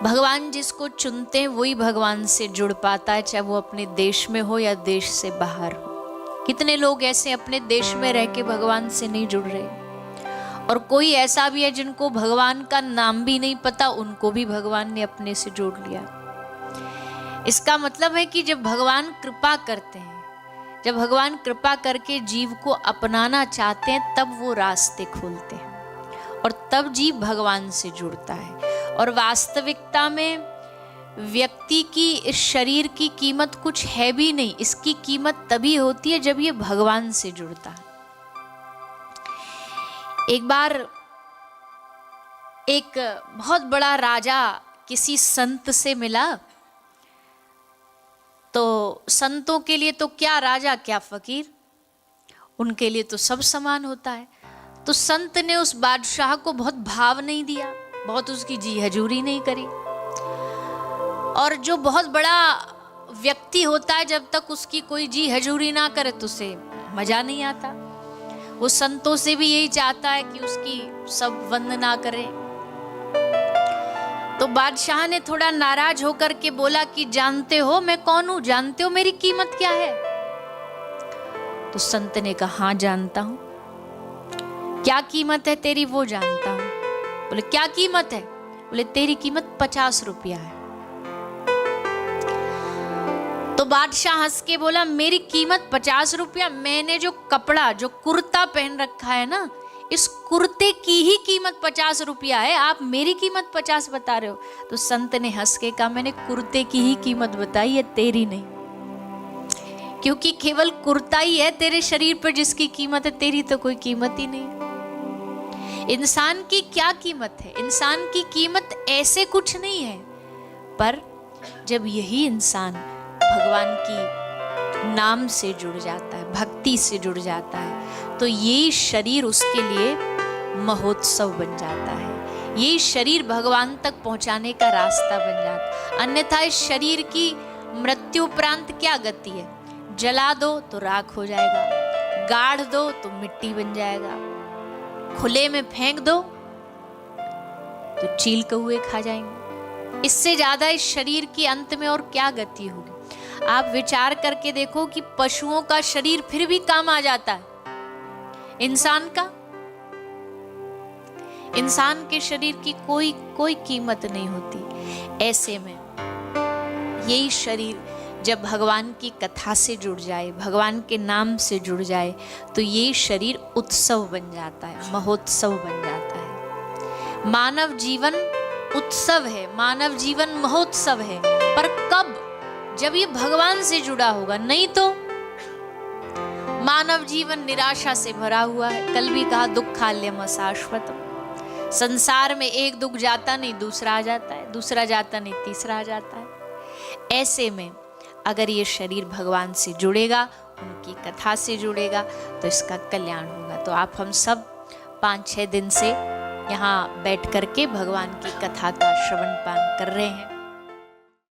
भगवान जिसको चुनते हैं वही भगवान से जुड़ पाता है, चाहे वो अपने देश में हो या देश से बाहर हो। कितने लोग ऐसे अपने देश में रह के भगवान से नहीं जुड़ रहे, और कोई ऐसा भी है जिनको भगवान का नाम भी नहीं पता, उनको भी भगवान ने अपने से जोड़ लिया। इसका मतलब है कि जब भगवान कृपा करते हैं, जब भगवान कृपा करके जीव को अपनाना चाहते हैं, तब वो रास्ते खोलते हैं और तब जीव भगवान से जुड़ता है। और वास्तविकता में व्यक्ति की इस शरीर की कीमत कुछ है भी नहीं, इसकी कीमत तभी होती है जब ये भगवान से जुड़ता है। एक बार एक बहुत बड़ा राजा किसी संत से मिला, तो संतों के लिए तो क्या राजा क्या फकीर, उनके लिए तो सब समान होता है। तो संत ने उस बादशाह को बहुत भाव नहीं दिया, बहुत उसकी जी हजूरी नहीं करी। और जो बहुत बड़ा व्यक्ति होता है, जब तक उसकी कोई जी हजूरी ना करे तो उसे मजा नहीं आता। वो संतों से भी यही चाहता है कि उसकी सब वंदना करें। तो बादशाह ने थोड़ा नाराज होकर के बोला कि जानते हो मैं कौन हूं, जानते हो मेरी कीमत क्या है? तो संत ने कहा हाँ जानता हूं। क्या कीमत है तेरी? वो जानता हूं। बोले क्या कीमत है? बोले तेरी कीमत 50 रुपया है। तो बादशाह हंस के बोला मेरी कीमत 50 रुपया? मैंने जो कपड़ा, जो कुर्ता पहन रखा है ना, इस कुर्ते की ही कीमत 50 रुपया है, आप मेरी कीमत 50 बता रहे हो? तो संत ने हंस के कहा मैंने कुर्ते की ही कीमत बताई है, तेरी नहीं, क्योंकि केवल कुर्ता ही है तेरे शरीर पर जिसकी कीमत है, तेरी तो कोई कीमत ही नहीं। इंसान की क्या कीमत है? इंसान की कीमत ऐसे कुछ नहीं है, पर जब यही इंसान भगवान की नाम से जुड़ जाता है, भक्ति से जुड़ जाता है, तो ये शरीर उसके लिए महोत्सव बन जाता है। ये शरीर भगवान तक पहुंचाने का रास्ता बन जाता है। अन्यथा इस शरीर की मृत्यु उपरांत क्या गति है? जला दो तो राख हो जाएगा, गाड़ दो तो मिट्टी बन जाएगा, खुले में फेंक दो तो चील कौवे खा जाएंगे। इससे ज्यादा इस शरीर की अंत में और क्या गति होगी? आप विचार करके देखो कि पशुओं का शरीर फिर भी काम आ जाता है, इंसान का, इंसान के शरीर की कोई कीमत नहीं होती। ऐसे में यही शरीर जब भगवान की कथा से जुड़ जाए, भगवान के नाम से जुड़ जाए, तो ये शरीर उत्सव बन जाता है, महोत्सव बन जाता है। मानव जीवन उत्सव है, मानव जीवन महोत्सव है, पर कब? जब ये भगवान से जुड़ा होगा, नहीं तो मानव जीवन निराशा से भरा हुआ है। कल भी कहा दुःखालयम् अशाश्वतम्। संसार में एक दुख जाता नहीं दूसरा आ जाता है, दूसरा जाता नहीं तीसरा आ जाता है। ऐसे में अगर ये शरीर भगवान से जुड़ेगा, उनकी कथा से जुड़ेगा, तो इसका कल्याण होगा। तो आप हम सब 5-6 दिन से यहाँ बैठ करके भगवान की कथा का श्रवण पान कर रहे हैं।